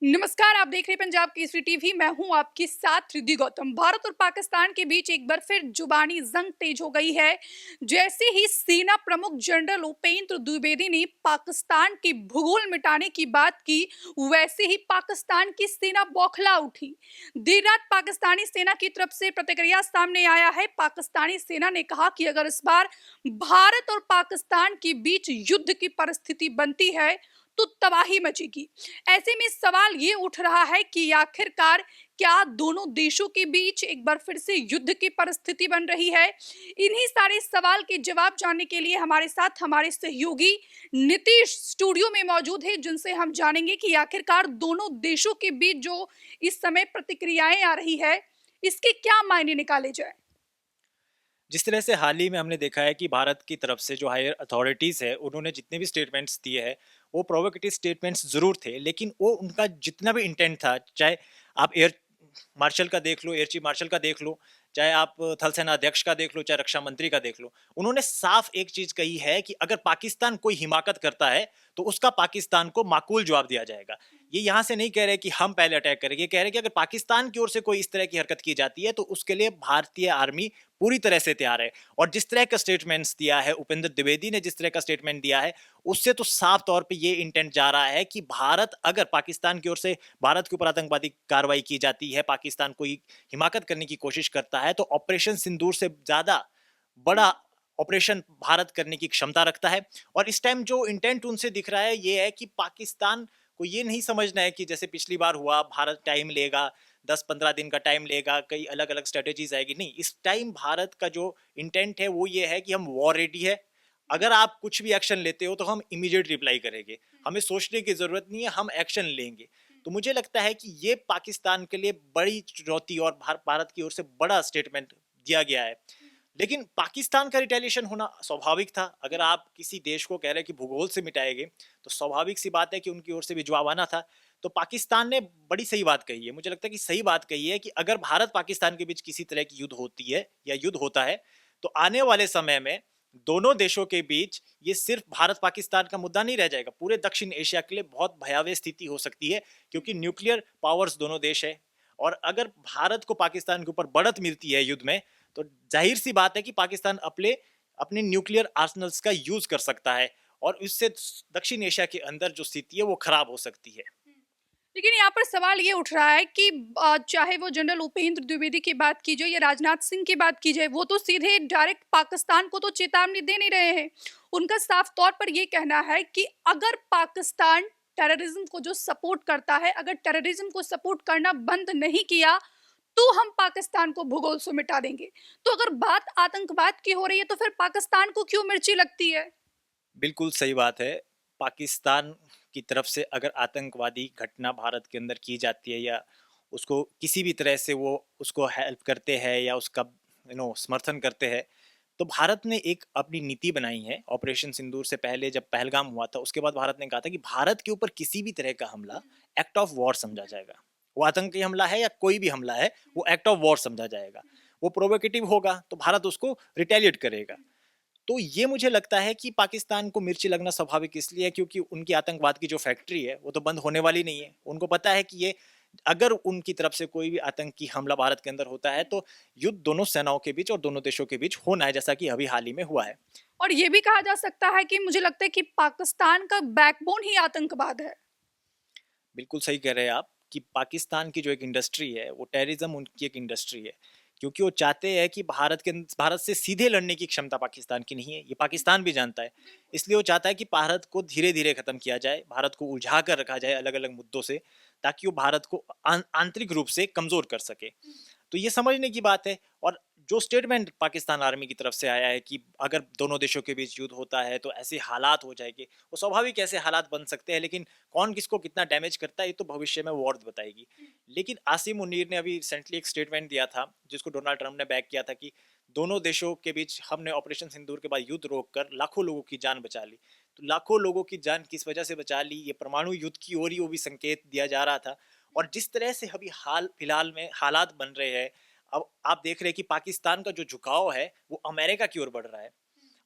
नमस्कार, आप देख रहे हैं पंजाब केसरी टीवी। मैं हूं आपके साथ रिद्धि गौतम। भारत और पाकिस्तान के बीच एक बार फिर जुबानी जंग तेज हो गई है। जैसे ही सेना प्रमुख जनरल उपेंद्र द्विवेदी ने पाकिस्तान के भूगोल मिटाने की बात की, वैसे ही पाकिस्तान की सेना बौखला उठी। देर रात पाकिस्तानी सेना की तरफ से प्रतिक्रिया सामने आया है। पाकिस्तानी सेना ने कहा कि अगर इस बार भारत और पाकिस्तान के बीच युद्ध की परिस्थिति बनती है तो तबाही मचेगी। ऐसे में सवाल ये उठ रहा है कि आखिरकार क्या दोनों देशों के बीच एक बार फिर से युद्ध की परिस्थिति बन रही है। इन्हीं सारे सवाल के जवाब जानने के लिए हमारे साथ हमारे सहयोगी नीतीश स्टूडियो में मौजूद है, जिनसे हम जानेंगे कि आखिरकार दोनों देशों के बीच जो इस समय प्रतिक्रियाएं आ रही है, इसके क्या मायने निकाले जाए। जिस तरह से हाल ही में हमने देखा है कि भारत की तरफ से जो हायर अथॉरिटीज़ है उन्होंने जितने भी स्टेटमेंट्स दिए हैं वो प्रोवोकेटिव स्टेटमेंट्स ज़रूर थे, लेकिन वो उनका जितना भी इंटेंट था, चाहे आप एयर मार्शल का देख लो, एयर चीफ मार्शल का देख लो, चाहे आप थल सेना अध्यक्ष का देख लो, चाहे रक्षा मंत्री का देख लो, उन्होंने साफ एक चीज़ कही है कि अगर पाकिस्तान कोई हिमाकत करता है तो उसका पाकिस्तान को माकूल जवाब दिया जाएगा। ये यहाँ से नहीं कह रहे कि हम पहले अटैक करेंगे, ये कह रहे कि अगर पाकिस्तान की ओर से कोई इस तरह की हरकत की जाती है तो उसके लिए भारतीय आर्मी पूरी तरह से तैयार है। और जिस तरह का स्टेटमेंट्स दिया है उपेंद्र द्विवेदी ने, जिस तरह का स्टेटमेंट दिया है, उससे तो साफ तौर पे ये इंटेंट जा रहा है कि भारत अगर पाकिस्तान की ओर से भारत के ऊपर आतंकवादी कार्रवाई की जाती है, पाकिस्तान कोई हिमाकत करने की कोशिश करता है, तो ऑपरेशन सिंदूर से ज्यादा बड़ा ऑपरेशन भारत करने की क्षमता रखता है। और इस टाइम जो इंटेंट उनसे दिख रहा है ये है कि पाकिस्तान को ये नहीं समझना है कि जैसे पिछली बार हुआ भारत टाइम लेगा, 10-15 दिन का टाइम लेगा, कई अलग अलग स्ट्रेटेजीज आएगी। नहीं, इस टाइम भारत का जो इंटेंट है वो ये है कि हम वॉर रेडी है, अगर आप कुछ भी एक्शन लेते हो तो हम इमीडिएट रिप्लाई करेंगे, हमें सोचने की जरूरत नहीं है, हम एक्शन लेंगे। तो मुझे लगता है कि ये पाकिस्तान के लिए बड़ी चुनौती और भारत की ओर से बड़ा स्टेटमेंट दिया गया है। लेकिन पाकिस्तान का रिटेलिएशन होना स्वाभाविक था। अगर आप किसी देश को कह रहे हैं कि भूगोल से मिटाएंगे तो स्वाभाविक सी बात है कि उनकी ओर से भी जवाब आना था। तो पाकिस्तान ने बड़ी सही बात कही है, मुझे लगता है कि सही बात कही है कि अगर भारत पाकिस्तान के बीच किसी तरह की युद्ध होती है या युद्ध होता है तो आने वाले समय में दोनों देशों के बीच ये सिर्फ भारत पाकिस्तान का मुद्दा नहीं रह जाएगा, पूरे दक्षिण एशिया के लिए बहुत भयावह स्थिति हो सकती है, क्योंकि न्यूक्लियर पावर्स दोनों देश है। और अगर भारत को पाकिस्तान के ऊपर बढ़त मिलती है युद्ध में तो जाहिर सी बात है कि पाकिस्तान अपने अपने न्यूक्लियर आर्सनल्स का यूज कर सकता है और इससे दक्षिण एशिया के अंदर जो स्थिति है वो खराब हो सकती है। लेकिन यहाँ पर सवाल ये उठ रहा है कि चाहे वो जनरल उपेंद्र द्विवेदी की बात की जाए या राजनाथ सिंह की बात की जाए, वो तो सीधे डायरेक्ट पाकिस्तान को तो चेतावनी दे नहीं रहे हैं। उनका साफ तौर पर ये कहना है कि अगर पाकिस्तान टेररिज्म को जो सपोर्ट करता है, अगर टेररिज्म को सपोर्ट करना बंद नहीं किया तो हम पाकिस्तान को भूगोल से मिटा देंगे। तो अगर बात आतंकवाद की हो रही है तो फिर पाकिस्तान को क्यों मिर्ची लगती है। बिल्कुल सही बात है। पाकिस्तान की तरफ से अगर आतंकवादी घटना भारत के अंदर की जाती है या उसको किसी भी तरह से वो उसको हेल्प करते हैं या उसका समर्थन करते हैं, तो भारत ने एक अपनी नीति बनाई है। ऑपरेशन सिंदूर से पहले जब पहलगाम हुआ था उसके बाद भारत ने कहा था कि भारत के ऊपर किसी भी तरह का हमला एक्ट ऑफ वॉर समझा जाएगा। वो आतंकी हमला है या कोई भी हमला है, वो एक्ट ऑफ वॉर समझा जाएगा। वो प्रोवोकेटिव होगा तो भारत उसको रिटेलिएट करेगा। तो ये मुझे लगता है कि पाकिस्तान को मिर्ची लगना स्वाभाविक इसलिए है क्योंकि उनकी आतंकवाद की जो फैक्ट्री है वो तो बंद होने वाली नहीं है। उनको पता है कि ये अगर उनकी तरफ से कोई भी आतंकी हमला भारत के अंदर होता है तो युद्ध दोनों सेनाओं के बीच और दोनों देशों के बीच होना है, जैसा कि अभी हाल ही में हुआ है। और ये भी कहा जा सकता है कि मुझे लगता है कि पाकिस्तान का बैकबोन ही आतंकवाद है। बिल्कुल सही कह रहे हैं आप कि पाकिस्तान की जो एक इंडस्ट्री है वो टेररिज्म उनकी एक इंडस्ट्री है, क्योंकि वो चाहते हैं कि भारत से सीधे लड़ने की क्षमता पाकिस्तान की नहीं है, ये पाकिस्तान भी जानता है। इसलिए वो चाहता है कि भारत को धीरे धीरे खत्म किया जाए, भारत को उलझा कर रखा जाए अलग अलग मुद्दों से, ताकि वो भारत को आंतरिक रूप से कमजोर कर सके। तो ये समझने की बात है। और जो स्टेटमेंट पाकिस्तान आर्मी की तरफ से आया है कि अगर दोनों देशों के बीच युद्ध होता है तो ऐसे हालात हो जाएंगे, वो स्वाभाविक ऐसे हालात बन सकते हैं, लेकिन कौन किसको कितना डैमेज करता है ये तो भविष्य में वॉर बताएगी। लेकिन आसिम मुनीर ने अभी रिसेंटली एक स्टेटमेंट दिया था जिसको डोनाल्ड ट्रंप ने बैक किया था कि दोनों देशों के बीच हमने ऑपरेशन सिंदूर के बाद युद्ध रोककर लाखों लोगों की जान बचा ली। तो लाखों लोगों की जान किस वजह से बचा ली, ये परमाणु युद्ध की ओर ही वो भी संकेत दिया जा रहा था। और जिस तरह से अभी हाल फिलहाल में हालात बन रहे हैं, अब आप देख रहे हैं कि पाकिस्तान का जो झुकाव है वो अमेरिका की ओर बढ़ रहा है।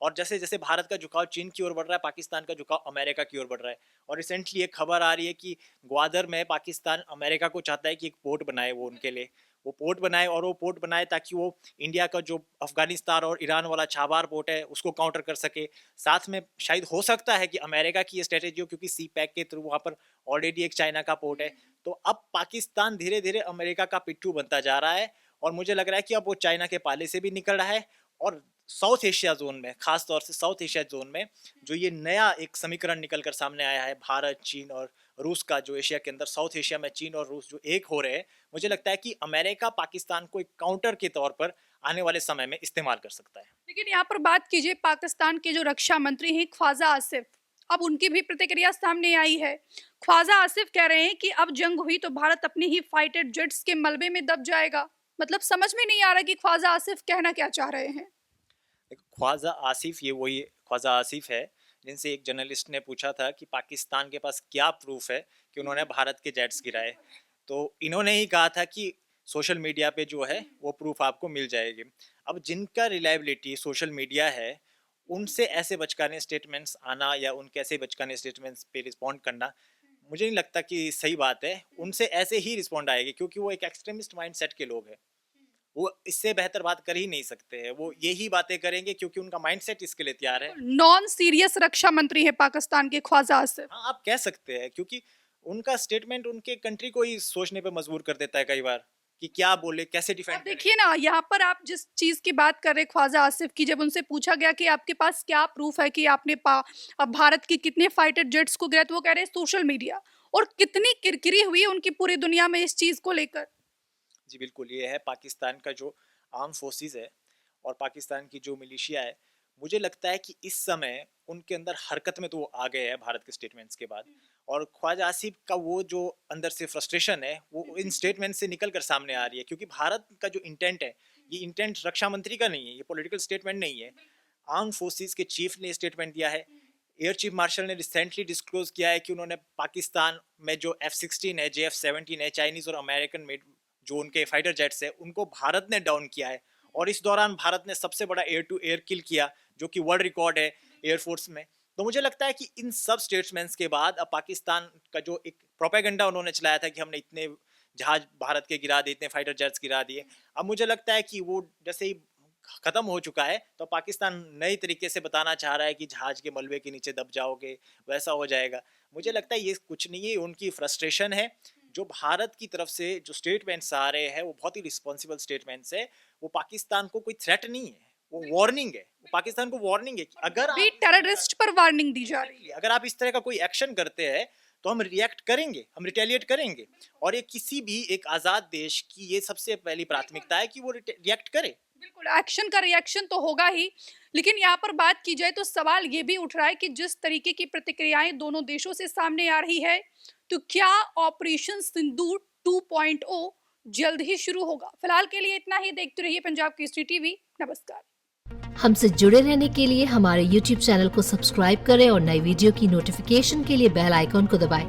और जैसे जैसे भारत का झुकाव चीन की ओर बढ़ रहा है, पाकिस्तान का झुकाव अमेरिका की ओर बढ़ रहा है। और रिसेंटली एक खबर आ रही है कि ग्वादर में पाकिस्तान अमेरिका को चाहता है कि एक पोर्ट बनाए वो उनके लिए, वो पोर्ट बनाए, और वो पोर्ट बनाए ताकि वो इंडिया का जो अफगानिस्तान और ईरान वाला छाबार पोर्ट है उसको काउंटर कर सके। साथ में शायद हो सकता है कि अमेरिका की ये स्ट्रेटेजी हो, क्योंकि सी पैक के थ्रू वहाँ पर ऑलरेडी एक चाइना का पोर्ट है। तो अब पाकिस्तान धीरे धीरे अमेरिका का पिट्ठू बनता जा रहा है, और मुझे लग रहा है कि अब वो चाइना के पाले से भी निकल रहा है। और साउथ एशिया जोन में, खास तौर से साउथ एशिया जोन में जो ये नया एक समीकरण निकल कर सामने आया है, भारत, चीन और रूस का, जो एशिया के अंदर साउथ एशिया में चीन और रूस जो एक हो रहे हैं, मुझे लगता है कि अमेरिका पाकिस्तान को एक काउंटर के तौर पर आने वाले समय में इस्तेमाल कर सकता है। लेकिन यहाँ पर बात कीजिए पाकिस्तान के जो रक्षा मंत्री हैं ख्वाजा आसिफ, अब उनकी भी प्रतिक्रिया सामने आई है। ख्वाजा आसिफ कह रहे हैं कि अब जंग हुई तो भारत अपनी ही फाइटर जेट्स के मलबे में दब जाएगा। मतलब समझ में नहीं आ रहा कि ख्वाजा आसिफ कहना क्या चाह रहे हैं। ख्वाजा आसिफ, ये वही ख्वाजा आसिफ है जिनसे एक जर्नलिस्ट ने पूछा था कि पाकिस्तान के पास क्या प्रूफ है कि उन्होंने भारत के जेट्स गिराए। तो इन्होंने ही कहा था कि सोशल मीडिया पे जो है वो प्रूफ आपको मिल जाएगी। अब जिनका रिलायबिलिटी सोशल मीडिया है, उनसे ऐसे बचकाने स्टेटमेंट्स आना या उनके ऐसे बचकाने स्टेटमेंट्स पे रिस्पॉन्ड करना, मुझे नहीं लगता कि सही बात है। उनसे ऐसे ही रिस्पॉन्ड आएगी, क्योंकि वो एक एक्सट्रीमिस्ट माइंडसेट के लोग हैं। वो इससे बेहतर बात कर ही नहीं सकते हैं, वो यही बातें करेंगे क्योंकि उनका माइंडसेट इसके लिए तैयार है। नॉन सीरियस रक्षा मंत्री है पाकिस्तान के ख्वाजा आसिफ। हाँ, आप कह सकते हैं, क्योंकि उनका स्टेटमेंट उनके कंट्री को ही सोचने पे मजबूर कर देता है कई बार कि क्या बोले, कैसे अब डिफेंड देखिए ना, यहाँ पर आप जिस चीज की बात कर रहे ख्वाजा आसिफ की, जब उनसे पूछा गया कि आपके पास क्या प्रूफ है कि आपने अब भारत की कितने फाइटर जेट्स को गिराया, तो वो कह रहे हैं सोशल मीडिया। और कितनी किरकिरी हुई है उनकी पूरी दुनिया में इस चीज को लेकर। जी बिल्कुल, ये है पाकिस्तान का जो आर्म फोर्सेस है और पाकिस्तान की जो मिलिशिया है। मुझे लगता है कि इस समय उनके अंदर हरकत में तो वो आ गए हैं भारत के स्टेटमेंट्स के बाद, और ख्वाजा आसिफ का वो जो अंदर से फ्रस्ट्रेशन है वो इन स्टेटमेंट से निकल कर सामने आ रही है। क्योंकि भारत का जो इंटेंट है, ये इंटेंट रक्षा मंत्री का नहीं है, ये पॉलिटिकल स्टेटमेंट नहीं है। आर्म फोर्सेस के चीफ ने स्टेटमेंट दिया है। एयर चीफ मार्शल ने रिसेंटली डिस्क्लोज किया है कि उन्होंने पाकिस्तान में जो F-16 है, JF-17 है, चाइनीज और अमेरिकन मेड जो उनके फाइटर जेट्स है, उनको भारत ने डाउन किया है। और इस दौरान भारत ने सबसे बड़ा एयर टू एयर किल किया, जो कि वर्ल्ड रिकॉर्ड है एयरफोर्स में। तो मुझे लगता है कि इन सब स्टेटमेंट्स के बाद अब पाकिस्तान का जो एक प्रोपेगेंडा उन्होंने चलाया था कि हमने इतने जहाज भारत के गिरा दिए, इतने फाइटर जेट्स गिरा दिए, अब मुझे लगता है कि वो जैसे ही खत्म हो चुका है, तो पाकिस्तान नई तरीके से बताना चाह रहा है कि जहाज के मलबे के नीचे दब जाओगे, वैसा हो जाएगा। मुझे लगता है ये कुछ नहीं है, उनकी फ्रस्ट्रेशन है। जो भारत की तरफ से जो स्टेटमेंट्स आ रहे हैं वो बहुत ही रिस्पॉन्सिबल स्टेटमेंट्स है। वो पाकिस्तान को कोई थ्रेट नहीं है, वो वार्निंग है। वो पाकिस्तान को वार्निंग है कि अगर भी टेररिस्ट पर वार्निंग दी जा रही है। अगर आप इस तरह का कोई एक्शन करते हैं तो हम रिएक्ट करेंगे, हम रिटेलिएट करेंगे। और ये किसी भी एक आज़ाद देश की ये सबसे पहली प्राथमिकता है कि वो रिएक्ट करे। बिल्कुल, एक्शन का रिएक्शन तो होगा ही। लेकिन यहाँ पर बात की जाए तो सवाल ये भी उठ रहा है कि जिस तरीके की प्रतिक्रियाएं दोनों देशों से सामने आ रही है, तो क्या ऑपरेशन सिंदूर 2.0 जल्द ही शुरू होगा? फिलहाल के लिए इतना ही। देखते रहिए पंजाब केसरी टीवी। नमस्कार। हमसे जुड़े रहने के लिए हमारे YouTube चैनल को सब्सक्राइब करें और नई वीडियो की नोटिफिकेशन के लिए बेल आइकॉन को दबाएं।